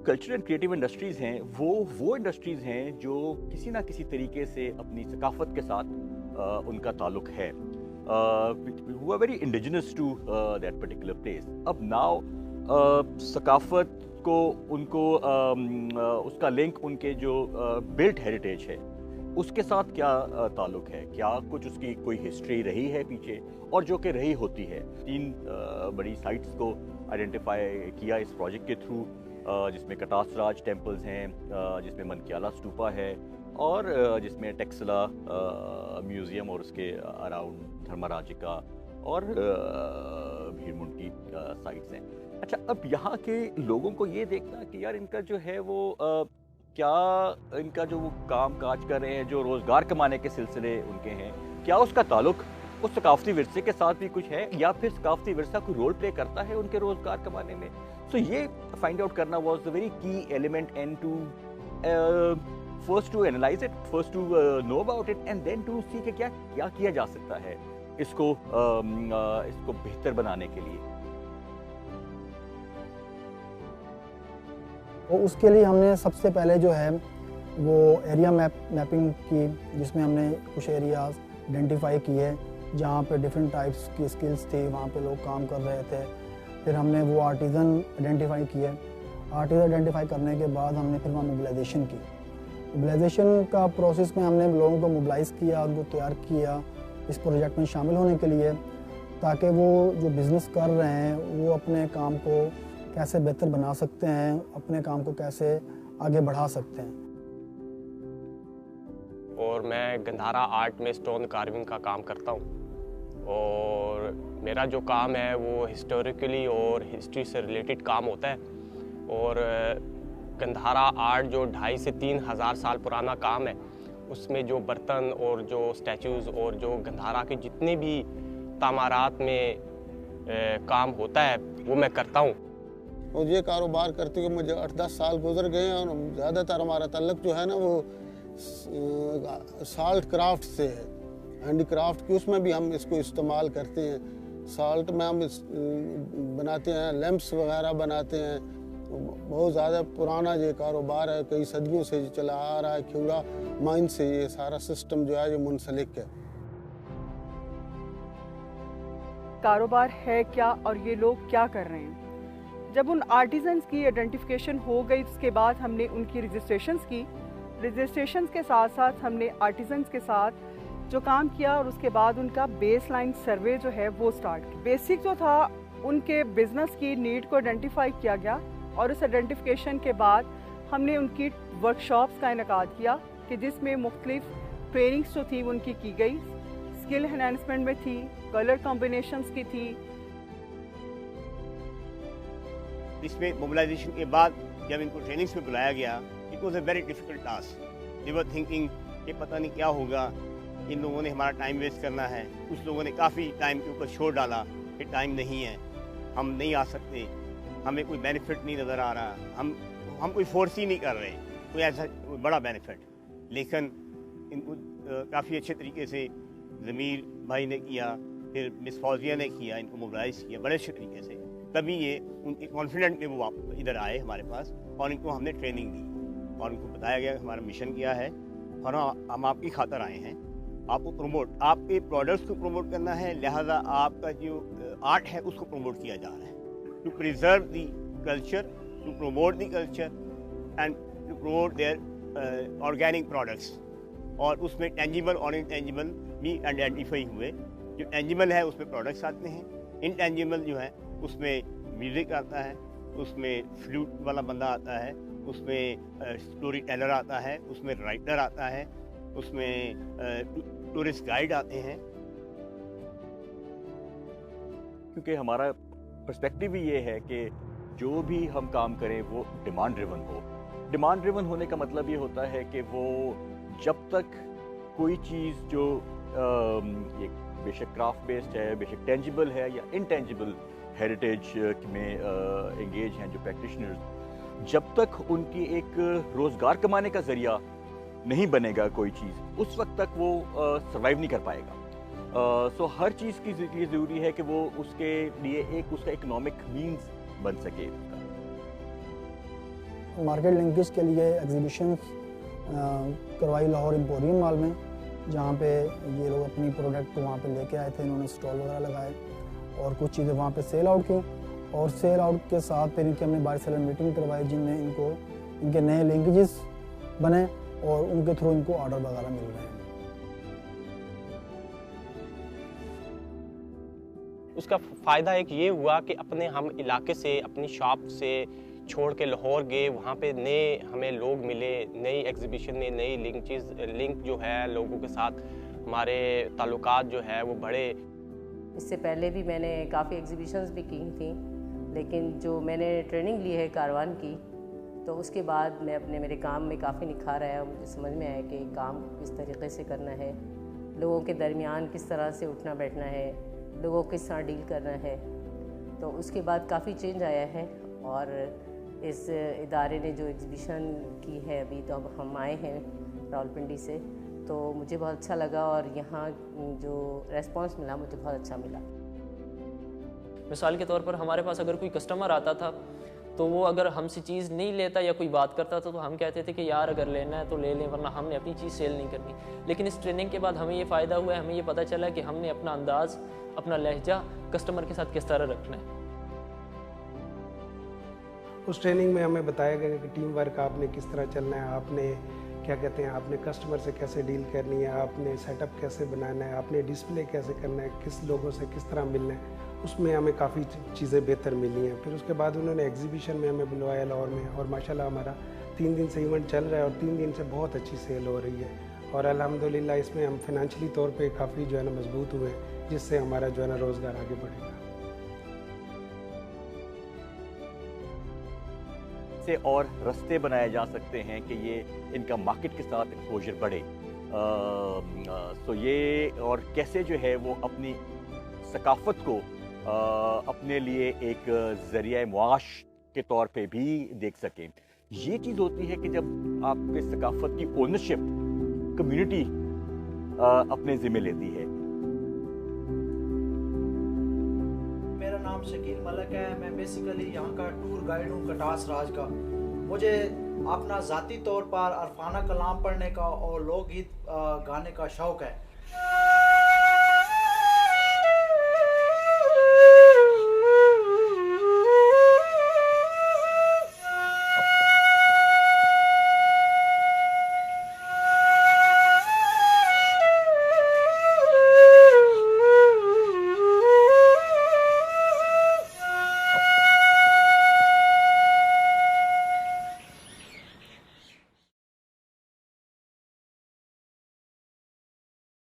Culture and creative industries हैं वो industries हैं जो किसी ना किसी तरीके से अपनी सकाफ़त के साथ उनका ताल्लुक है, who are very indigenous to that particular place. अब नाउ सकाफ़त को उनको उसका लिंक उनके जो बिल्ट हेरिटेज है उसके साथ क्या ताल्लुक है, क्या कुछ उसकी कोई हिस्ट्री रही है पीछे, और जो कि रही होती है। 3 बड़ी साइट्स को आइडेंटिफाई किया इस प्रोजेक्ट के थ्रू, जिसमें कटासराज टेम्पल्स हैं, जिसमें मनक्याला स्तूपा है, और जिसमें टेक्सला म्यूज़ियम और उसके अराउंड धर्मराजिका और भीरमुंडी साइट्स हैं। अच्छा, अब यहाँ के लोगों को ये देखना कि यार इनका जो है वो क्या इनका जो वो काम काज कर रहे हैं, जो रोज़गार कमाने के सिलसिले उनके हैं, क्या उसका ताल्लुक उस सकाफ़ती विरसे के साथ भी कुछ है, या फिर सकाफ़ती विरसा कोई रोल प्ले करता है उनके रोज़गार कमाने में। सो ये फाइंड आउट करना was the very key element, and to first to analyze it, first to know about it, and then to see कि क्या क्या किया जा सकता है इसको बेहतर बनाने के लिए। तो उसके लिए हमने सबसे पहले जो है वो एरिया मैपिंग की, जिसमें हमने कुछ एरियाज आइडेंटिफाई किए जहाँ पे डिफरेंट टाइप्स की स्किल्स थी, वहाँ पे लोग काम कर रहे थे। फिर हमने वो आर्टिज़न आइडेंटिफाई किए। आर्टिज़न आइडेंटिफाई करने के बाद हमने फिर वहाँ मोबिलाइजेशन की। मोबिलाइजेशन का प्रोसेस में हमने लोगों को मोबिलाइज़ किया, उनको तैयार किया इस प्रोजेक्ट में शामिल होने के लिए, ताकि वो जो बिज़नेस कर रहे हैं वो अपने काम को कैसे बेहतर बना सकते हैं, अपने काम को कैसे आगे बढ़ा सकते हैं। और मैं गंधारा आर्ट में स्टोन कार्विंग का काम करता हूँ, और मेरा जो काम है वो हिस्टोरिकली और हिस्ट्री से रिलेटेड काम होता है। और गंधारा आर्ट जो 2,500 से 3,000 साल पुराना काम है, उसमें जो बर्तन और जो स्टैचूज़ और जो गंधारा के जितने भी तामारात में काम होता है वो मैं करता हूँ। और ये कारोबार करते हुए मुझे 8-10 साल गुजर गए हैं, और ज़्यादातर हमारा ताल्लुक जो है ना वो साल्ट क्राफ्ट से है, हैंडी क्राफ्ट की। उसमें भी हम इसको इस्तेमाल करते हैं। साल्ट में हम बनाते हैं, लैंप्स वगैरह बनाते हैं। बहुत ज़्यादा पुराना ये कारोबार है, कई सदियों से चला आ रहा है। खेवड़ा माइन से ये सारा सिस्टम जो है ये मुंसलिक है। कारोबार है क्या और ये लोग क्या कर रहे हैं। जब उन आर्टिजन्स की आइडेंटिफिकेशन हो गई, उसके बाद हमने उनकी रजिस्ट्रेशंस की। रजिस्ट्रेशंस के साथ साथ हमने आर्टिजन्स के साथ जो काम किया, और उसके बाद उनका बेस लाइन सर्वे जो है वो स्टार्ट किया। बेसिक जो था उनके बिजनेस की नीड को आइडेंटिफाई किया गया, और उस आइडेंटिफिकेशन के बाद हमने उनकी वर्कशॉप्स का इनेकाद किया कि जिसमें मुख्तलिफ ट्रेनिंग्स जो थी उनकी की गई, स्किल एनहांसमेंट में थी, कलर कॉम्बिनेशंस की थी। इसमें मोबिलाइजेशन के बाद जब इनको ट्रेनिंग्स में बुलाया गया, it was a very difficult task. They were thinking कि पता नहीं क्या होगा, इन लोगों ने हमारा टाइम वेस्ट करना है। कुछ लोगों ने काफ़ी टाइम के ऊपर छोड़ डाला कि टाइम नहीं है, हम नहीं आ सकते, हमें कोई बेनिफिट नहीं नज़र आ रहा, हम कोई फोर्स ही नहीं कर रहे कोई ऐसा बड़ा बेनिफिट। लेकिन इनको काफ़ी अच्छे तरीके से ज़मीर भाई ने किया, फिर मिस फौजिया ने किया, इनको मोबिलाइज़ किया बड़े अच्छे तरीके से। तभी ये उनके कॉन्फिडेंट में वो इधर आए हमारे पास, और इनको हमने ट्रेनिंग दी, और उनको बताया गया हमारा मिशन क्या है, और हम आपकी खातर आए हैं, आपको प्रमोट, आपके प्रोडक्ट्स को प्रमोट करना है। लिहाजा आपका जो आर्ट है उसको प्रमोट किया जा रहा है, to preserve the culture, to promote the culture, and to promote their organic products. और उसमें टेंजिबल और इनटेंजिबल भी आइडेंटिफाई हुए। जो टेंजिबल है उसमें प्रोडक्ट्स आते हैं, इनटेंजिबल जो है उसमें म्यूज़िक आता है, उसमें फ्लूट वाला बंदा आता है, उसमें स्टोरी टेलर आता है, उसमें राइटर आता है, उसमें टूरिस्ट गाइड आते हैं। क्योंकि हमारा पर्सपेक्टिव ही ये है कि जो भी हम काम करें वो डिमांड ड्रिवन हो। डिमांड ड्रिवन होने का मतलब ये होता है कि वो जब तक कोई चीज़ जो ये बेशक क्राफ्ट बेस्ड है, बेशक टेंजिबल है या इनटेंजिबल हेरिटेज में एंगेज हैं जो प्रैक्टिशनर्स, जब तक उनकी एक रोज़गार कमाने का ज़रिया नहीं बनेगा कोई चीज़, उस वक्त तक वो सर्वाइव नहीं कर पाएगा। सो हर चीज़ की लिए ज़रूरी है कि वो उसके लिए एक उसका इकोनॉमिक मीन्स बन सके। मार्केट लिंकेज के लिए एग्जीबिशन करवाई लाहौर एम्पोरियम मॉल में, जहाँ पे ये लोग अपनी प्रोडक्ट वहाँ पे लेके आए थे, इन्होंने स्टॉल वगैरह लगाए और कुछ चीज़ें वहाँ पे सेल आउट की, और सेल आउट के साथ फिर इनकी हमने बाय सेलर मीटिंग करवाई, जिनमें इनको इनके नए लिंकेजेस बने और उनके थ्रू इनको ऑर्डर वगैरह मिल रहे हैं। उसका फ़ायदा एक ये हुआ कि अपने हम इलाके से, अपनी शॉप से छोड़ के लाहौर गए, वहाँ पे नए हमें लोग मिले, नई एग्जीबिशन में नई लिंक जो है लोगों के साथ, हमारे ताल्लुकात जो है वो बढ़े। इससे पहले भी मैंने काफ़ी एग्जीबिशंस भी की थी, लेकिन जो मैंने ट्रेनिंग ली है कारवान की, तो उसके बाद मैं मेरे काम में काफ़ी निखार आया। मुझे समझ में आया कि काम किस तरीके से करना है, लोगों के दरमियान किस तरह से उठना बैठना है, लोगों के साथ डील करना है। तो उसके बाद काफ़ी चेंज आया है, और इस इदारे ने जो एग्ज़िबिशन की है अभी, तो अब हम आए हैं रावलपिंडी से, तो मुझे बहुत अच्छा लगा और यहाँ जो रेस्पॉन्स मिला मुझे बहुत अच्छा मिला। मिसाल के तौर पर हमारे पास अगर कोई कस्टमर आता था तो वो अगर हमसे चीज़ नहीं लेता या कोई बात करता था तो हम कहते थे कि यार अगर लेना है तो ले लें, वरना हमने अपनी चीज़ सेल नहीं करनी। लेकिन इस ट्रेनिंग के बाद हमें ये फ़ायदा हुआ है, हमें ये पता चला कि हमने अपना अंदाज़, अपना लहजा कस्टमर के साथ किस तरह रखना है। उस ट्रेनिंग में हमें बताया गया कि टीम वर्क आपने किस तरह चलना है, आपने क्या कहते हैं, आपने कस्टमर से कैसे डील करनी है, आपने सेटअप कैसे बनाना है, आपने डिस्प्ले कैसे करना है, किस लोगों से किस तरह मिलना है। उसमें हमें काफ़ी चीज़ें बेहतर मिली हैं। फिर उसके बाद उन्होंने एग्जीबिशन में हमें बुलवाया लाहौर में, और माशाल्लाह हमारा 3 दिन से इवेंट चल रहा है और 3 दिन से बहुत अच्छी सेल हो रही है, और अल्हम्दुलिल्लाह इसमें हम फिनेंशियली तौर पे काफ़ी जो है ना मजबूत हुए हैं, जिससे हमारा जो है ना रोज़गार आगे बढ़ेगा। से और रास्ते बनाए जा सकते हैं कि ये इनका मार्केट के साथ एक्सपोजर बढ़े। तो ये और कैसे जो है वो अपनी सकाफ़त को अपने लिए एक ज़रिया मुआश के तौर पे भी देख सकें। ये चीज़ होती है कि जब आपके सकाफ़त की ओनरशिप कम्युनिटी अपने ज़िम्मे लेती है। मेरा नाम शकील मलिक है, मैं बेसिकली यहाँ का टूर गाइड हूँ कटास राज का। मुझे अपना ज़ाती तौर पर अरफाना कलाम पढ़ने का और लोकगीत गाने का शौक़ है।